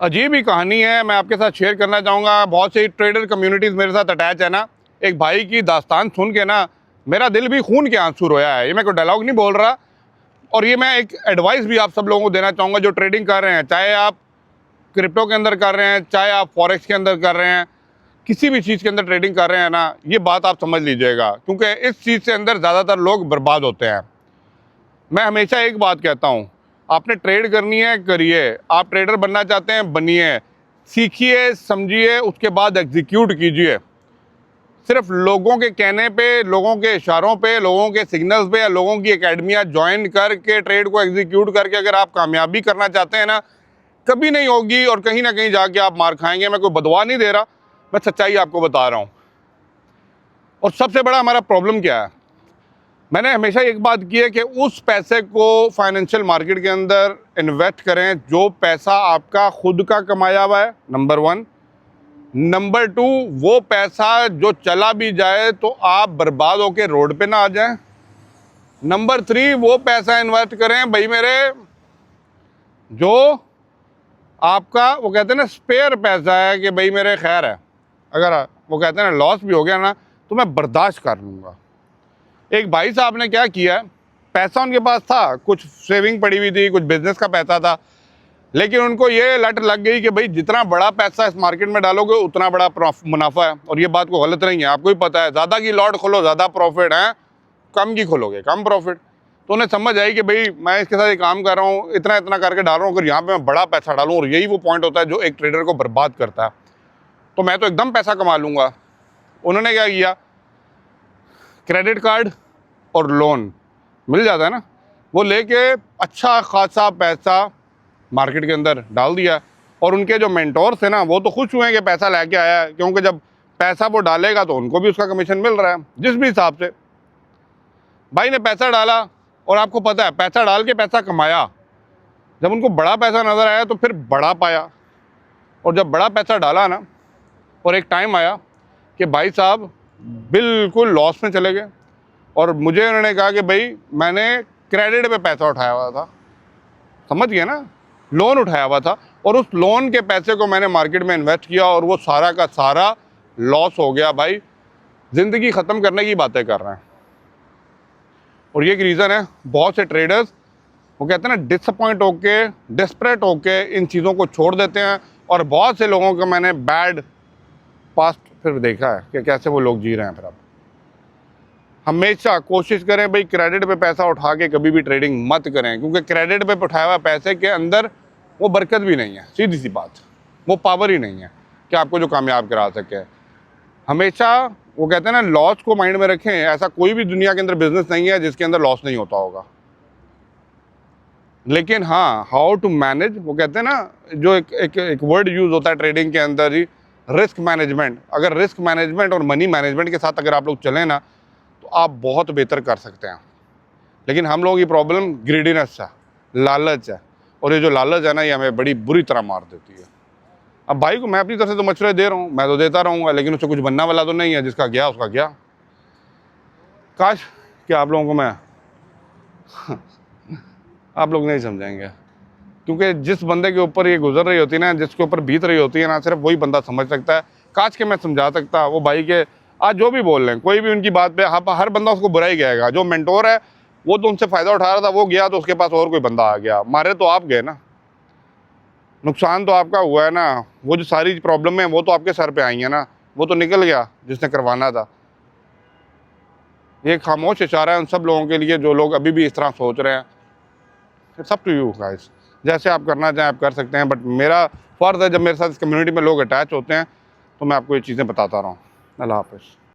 अजीब ही कहानी है, मैं आपके साथ शेयर करना चाहूँगा। बहुत से ट्रेडर कम्युनिटीज़ मेरे साथ अटैच है ना। एक भाई की दास्तान सुन के ना मेरा दिल भी खून के आंसू रोया है। ये मैं कोई डायलॉग नहीं बोल रहा। और ये मैं एक एडवाइस भी आप सब लोगों को देना चाहूँगा जो ट्रेडिंग कर रहे हैं, चाहे आप क्रिप्टो के अंदर कर रहे हैं, चाहे आप फॉरेक्स के अंदर कर रहे हैं, किसी भी चीज़ के अंदर ट्रेडिंग कर रहे हैं ना, ये बात आप समझ लीजिएगा, क्योंकि इस चीज़ से अंदर ज़्यादातर लोग बर्बाद होते हैं। मैं हमेशा एक बात कहता हूँ, आपने ट्रेड करनी है करिए, आप ट्रेडर बनना चाहते हैं बनिए, सीखिए समझिए, उसके बाद एग्जीक्यूट कीजिए। सिर्फ लोगों के कहने पे, लोगों के इशारों पे, लोगों के सिग्नल्स पे या लोगों की एकेडमियाँ ज्वाइन करके ट्रेड को एग्जीक्यूट करके अगर आप कामयाबी करना चाहते हैं ना, कभी नहीं होगी और कहीं ना कहीं जाके आप मार खाएंगे। मैं कोई बदवा नहीं दे रहा, मैं सच्चाई आपको बता रहा हूँ। और सबसे बड़ा हमारा प्रॉब्लम क्या है, मैंने हमेशा एक बात की है कि उस पैसे को फाइनेंशियल मार्केट के अंदर इन्वेस्ट करें जो पैसा आपका खुद का कमाया हुआ है, नंबर 1। नंबर 2, वो पैसा जो चला भी जाए तो आप बर्बाद होकर रोड पे ना आ जाएं। नंबर 3, वो पैसा इन्वेस्ट करें भाई मेरे जो आपका, वो कहते हैं ना, स्पेयर पैसा है कि भाई मेरे खैर है, अगर वो कहते हैं ना लॉस भी हो गया ना तो मैं बर्दाश्त कर लूँगा। एक भाई साहब ने क्या किया, पैसा उनके पास था, कुछ सेविंग पड़ी हुई थी, कुछ बिजनेस का पैसा था, लेकिन उनको ये लट लग गई कि भाई जितना बड़ा पैसा इस मार्केट में डालोगे उतना बड़ा मुनाफा है। और ये बात को गलत नहीं है, आपको ही पता है, ज़्यादा की लॉट खोलो ज़्यादा प्रॉफिट है, कम की खोलोगे कम प्रॉफिट। तो उन्हें समझ आई कि भाई मैं इसके साथ ये काम कर रहा हूँ, इतना इतना करके डाल रहा हूँ, अगर यहाँ पे मैं बड़ा पैसा डालूँ, और यही वो पॉइंट होता है जो एक ट्रेडर को बर्बाद करता है, तो मैं तो एकदम पैसा कमा लूँगा। उन्होंने क्या किया, क्रेडिट कार्ड और लोन मिल जाता है ना, वो लेके अच्छा खासा पैसा मार्केट के अंदर डाल दिया। और उनके जो मेंटोर्स थे ना, वो तो खुश हुए कि पैसा लेके आया है, क्योंकि जब पैसा वो डालेगा तो उनको भी उसका कमीशन मिल रहा है। जिस भी हिसाब से भाई ने पैसा डाला, और आपको पता है पैसा डाल के पैसा कमाया, जब उनको बड़ा पैसा नज़र आया तो फिर बड़ा पाया। और जब बड़ा पैसा डाला ना, और एक टाइम आया कि भाई साहब बिल्कुल लॉस में चले गए, और मुझे उन्होंने कहा कि भाई मैंने क्रेडिट पे पैसा उठाया हुआ था, समझ गए ना, लोन उठाया हुआ था, और उस लोन के पैसे को मैंने मार्केट में इन्वेस्ट किया और वो सारा का सारा लॉस हो गया। भाई ज़िंदगी ख़त्म करने की बातें कर रहे हैं। और ये एक रीज़न है, बहुत से ट्रेडर्स वो कहते हैं ना डिसअपॉइंट होके, डेस्परेट होके इन चीज़ों को छोड़ देते हैं। और बहुत से लोगों का मैंने बैड पास्ट फिर देखा है कि कैसे वो लोग जी रहे हैं। फिर अब हमेशा कोशिश करें भाई, क्रेडिट पे पैसा उठा के कभी भी ट्रेडिंग मत करें, क्योंकि क्रेडिट पे उठाया हुआ पैसे के अंदर वो बरकत भी नहीं है, सीधी सी बात, वो पावर ही नहीं है कि आपको जो कामयाब करा सके। हमेशा वो कहते हैं ना लॉस को माइंड में रखें, ऐसा कोई भी दुनिया के अंदर बिजनेस नहीं है जिसके अंदर लॉस नहीं होता होगा। लेकिन हाँ, हाउ टू मैनेज, वो कहते हैं ना, जो एक वर्ड यूज़ होता है ट्रेडिंग के अंदर ही, रिस्क मैनेजमेंट। अगर रिस्क मैनेजमेंट और मनी मैनेजमेंट के साथ अगर आप लोग चलें ना, तो आप बहुत बेहतर कर सकते हैं। लेकिन हम लोगों की प्रॉब्लम ग्रीडीनेस है, लालच है, और ये जो लालच है ना, ये हमें बड़ी बुरी तरह मार देती है। अब भाई को मैं अपनी तरफ से तो मशवरे दे रहा हूँ, मैं तो देता रहूँगा, लेकिन उससे कुछ बनने वाला तो नहीं है, जिसका गया उसका गया। काश कि आप लोगों को मैं आप लोग नहीं समझेंगे, क्योंकि जिस बंदे के ऊपर ये गुजर रही होती है ना, जिसके ऊपर बीत रही होती है ना, सिर्फ वही बंदा समझ सकता है। काश के मैं समझा सकता वो भाई के, आज जो भी बोल रहे हैं, कोई भी उनकी बात पे हर बंदा उसको बुरा ही कहेगा। जो मेंटोर है वो तो उनसे फ़ायदा उठा रहा था, वो गया तो उसके पास और कोई बंदा आ गया, मारे तो आप गए ना, नुकसान तो आपका हुआ है ना। वो जो सारी प्रॉब्लम है वो तो आपके सर पे आई है ना, वो तो निकल गया जिसने करवाना था। ये खामोश इशारा है उन सब लोगों के लिए जो लोग अभी भी इस तरह सोच रहे हैं। It's up to you guys, जैसे आप करना चाहें आप कर सकते हैं, बट मेरा फ़र्ज़ है जब मेरे साथ इस कम्युनिटी में लोग अटैच होते हैं तो मैं आपको ये चीज़ें बताता रहा हूँ। अल्लाह हाफ़िज़।